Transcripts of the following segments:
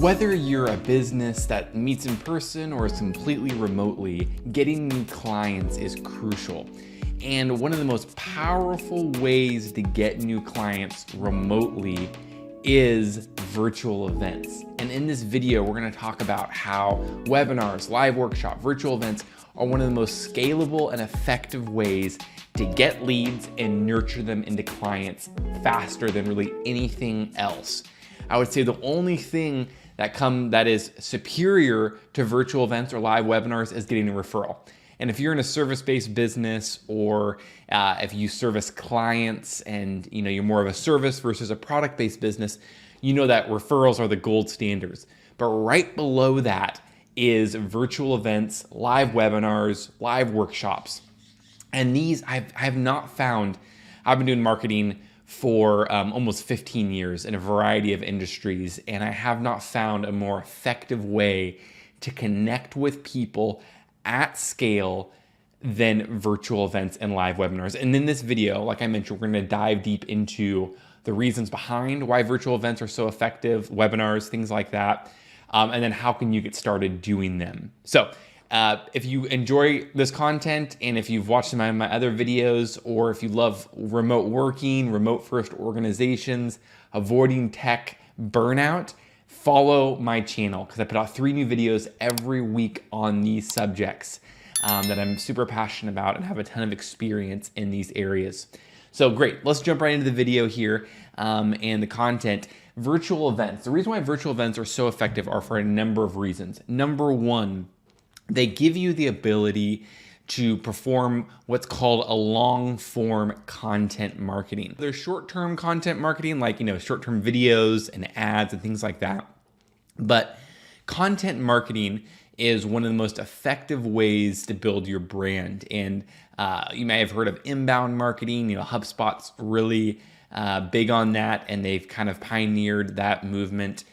Whether you're a business that meets in person or is completely remotely, getting new clients is crucial. And one of the most powerful ways to get new clients remotely is virtual events. And in this video, we're going to talk about how webinars, live workshop, virtual events are one of the most scalable and effective ways to get leads and nurture them into clients faster than really anything else. I would say the only thing that is superior to virtual events or live webinars is getting a referral. And if you're in a service-based business, or if you service clients and you're more of a service versus a product-based business, you know that referrals are the gold standards. But right below that is virtual events, live webinars, live workshops. And these I have not found. I've been doing marketing for almost 15 years in a variety of industries, and I have not found a more effective way to connect with people at scale than virtual events and live webinars. And in this video, like I mentioned, we're going to dive deep into the reasons behind why virtual events are so effective, webinars, things like that, and then how can you get started doing them. So if you enjoy this content, and if you've watched some of my other videos, or if you love remote working, remote first organizations, avoiding tech burnout, follow my channel because I put out 3 new videos every week on these subjects that I'm super passionate about and have a ton of experience in these areas. So great, let's jump right into the video here and the content. Virtual events. The reason why virtual events are so effective are for a number of reasons. Number one, they give you the ability to perform what's called a long-form content marketing. There's short-term content marketing, like short-term videos and ads and things like that. But content marketing is one of the most effective ways to build your brand. And you may have heard of inbound marketing. HubSpot's really big on that, and they've kind of pioneered that movement.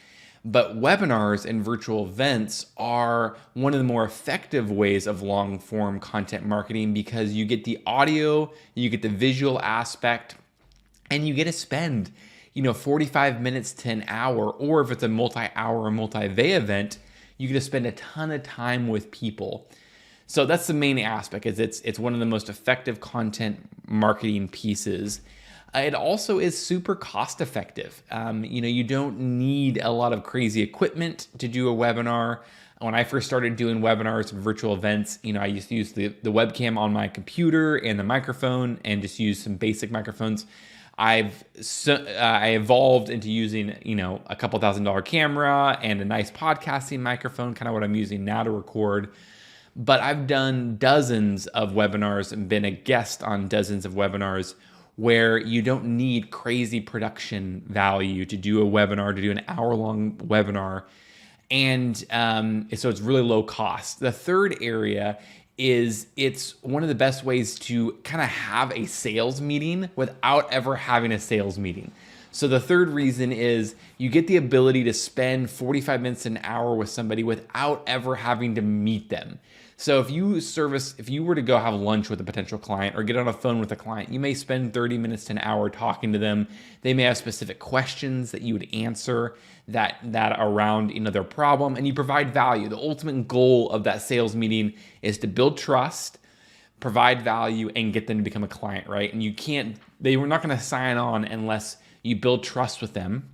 But webinars and virtual events are one of the more effective ways of long-form content marketing because you get the audio, you get the visual aspect, and you get to spend 45 minutes to an hour, or if it's a multi-hour or multi-day event, you get to spend a ton of time with people. So that's the main aspect, is it's one of the most effective content marketing pieces. It also is super cost effective. You don't need a lot of crazy equipment to do a webinar. When I first started doing webinars and virtual events, I used to use the webcam on my computer and the microphone and just use some basic microphones. I evolved into using, a couple $1,000 camera and a nice podcasting microphone, kind of what I'm using now to record. But I've done dozens of webinars and been a guest on dozens of webinars where you don't need crazy production value to do a webinar, to do an hour-long webinar. And so it's really low cost. The third area is it's one of the best ways to kind of have a sales meeting without ever having a sales meeting. So the third reason is you get the ability to spend 45 minutes to an hour with somebody without ever having to meet them. So if you were to go have lunch with a potential client or get on a phone with a client, you may spend 30 minutes to an hour talking to them. They may have specific questions that you would answer that around their problem, and you provide value. The ultimate goal of that sales meeting is to build trust, provide value, and get them to become a client, right? And they were not going to sign on unless you build trust with them.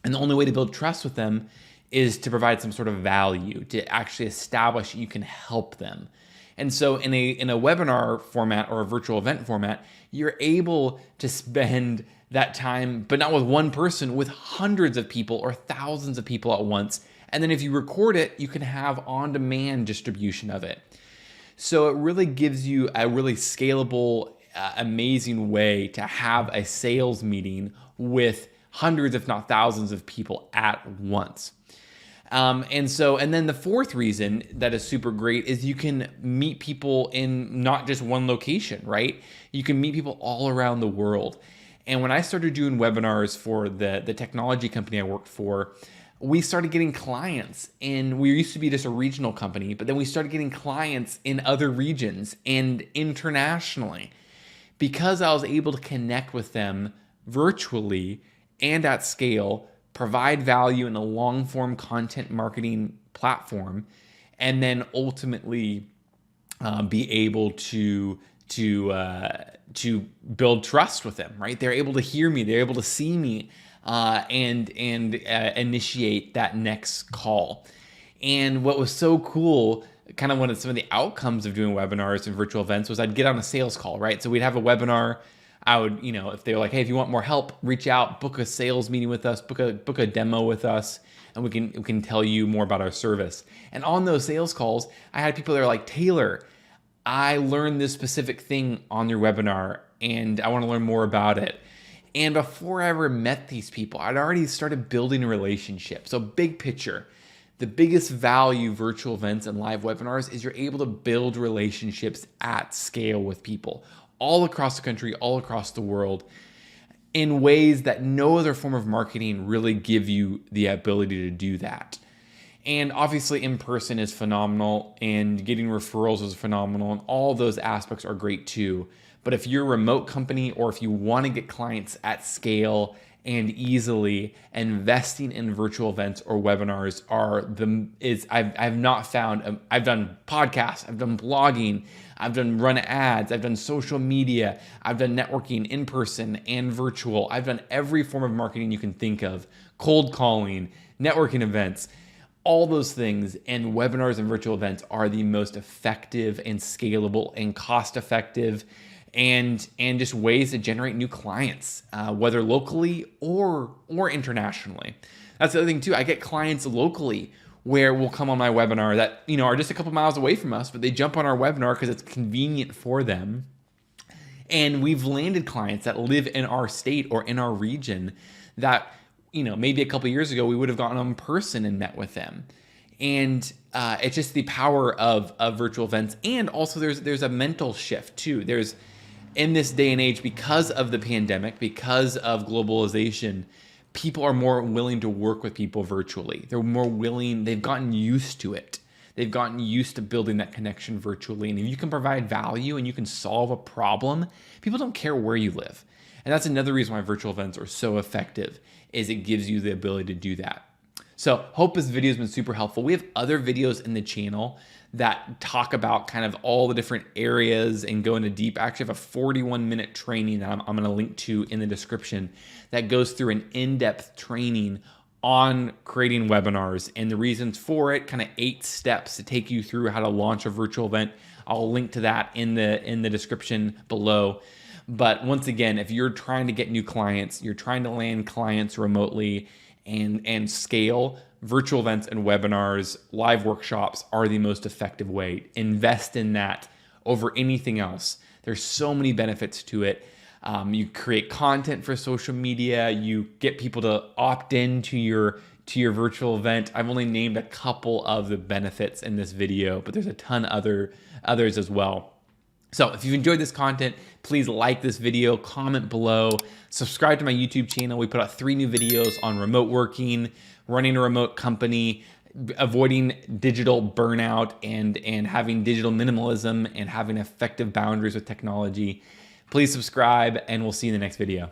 And the only way to build trust with them is to provide some sort of value, to actually establish you can help them. And so in a webinar format or a virtual event format, you're able to spend that time, but not with one person, with hundreds of people or thousands of people at once. And then if you record it, you can have on-demand distribution of it. So it really gives you a really scalable, amazing way to have a sales meeting with hundreds, if not thousands of people at once. And then the fourth reason that is super great is you can meet people in not just one location, right? You can meet people all around the world. And when I started doing webinars for the technology company I worked for, we started getting clients, and we used to be just a regional company, but then we started getting clients in other regions and internationally because I was able to connect with them virtually and at scale, provide value in a long form content marketing platform, and then ultimately be able to build trust with them, right? They're able to hear me, they're able to see me, and initiate that next call. And what was so cool, kind of one of some of the outcomes of doing webinars and virtual events, was I'd get on a sales call, right? So we'd have a webinar. I would, if they were like, hey, if you want more help, reach out, book a sales meeting with us, book a demo with us, and we can tell you more about our service. And on those sales calls, I had people that are like, Taylor, I learned this specific thing on your webinar and I want to learn more about it. And before I ever met these people, I'd already started building a relationship. So big picture, the biggest value virtual events and live webinars is you're able to build relationships at scale with people all across the country, all across the world, in ways that no other form of marketing really give you the ability to do that. And obviously in person is phenomenal, and getting referrals is phenomenal, and all those aspects are great too. But if you're a remote company, or if you want to get clients at scale and easily, investing in virtual events or webinars I've not found. I've done podcasts, I've done blogging, I've run ads, I've done social media, I've done networking in person and virtual. I've done every form of marketing you can think of, cold calling, networking events, all those things. And webinars and virtual events are the most effective and scalable and cost-effective and just ways to generate new clients, whether locally or internationally. That's the other thing too. I get clients locally where we'll come on my webinar that are just a couple miles away from us, but they jump on our webinar because it's convenient for them. And we've landed clients that live in our state or in our region that maybe a couple years ago we would have gone in person and met with them. And it's just the power of virtual events. And also there's a mental shift too. In this day and age, because of the pandemic, because of globalization, people are more willing to work with people virtually. They're more willing, they've gotten used to it. They've gotten used to building that connection virtually. And if you can provide value and you can solve a problem, people don't care where you live. And that's another reason why virtual events are so effective, is it gives you the ability to do that. So hope this video has been super helpful. We have other videos in the channel that talk about kind of all the different areas and go into deep. I actually have a 41-minute training that I'm going to link to in the description that goes through an in-depth training on creating webinars and the reasons for it, kind of 8 steps to take you through how to launch a virtual event. I'll link to that in the description below. But once again, if you're trying to get new clients, you're trying to land clients remotely and scale, virtual events and webinars, live workshops are the most effective way. Invest in that over anything else. There's so many benefits to it. You create content for social media. You get people to opt in to your virtual event. I've only named a couple of the benefits in this video, but there's a ton others as well. So if you've enjoyed this content, please like this video, comment below, subscribe to my YouTube channel. We put out 3 new videos on remote working, running a remote company, avoiding digital burnout, and having digital minimalism and having effective boundaries with technology. Please subscribe, and we'll see you in the next video.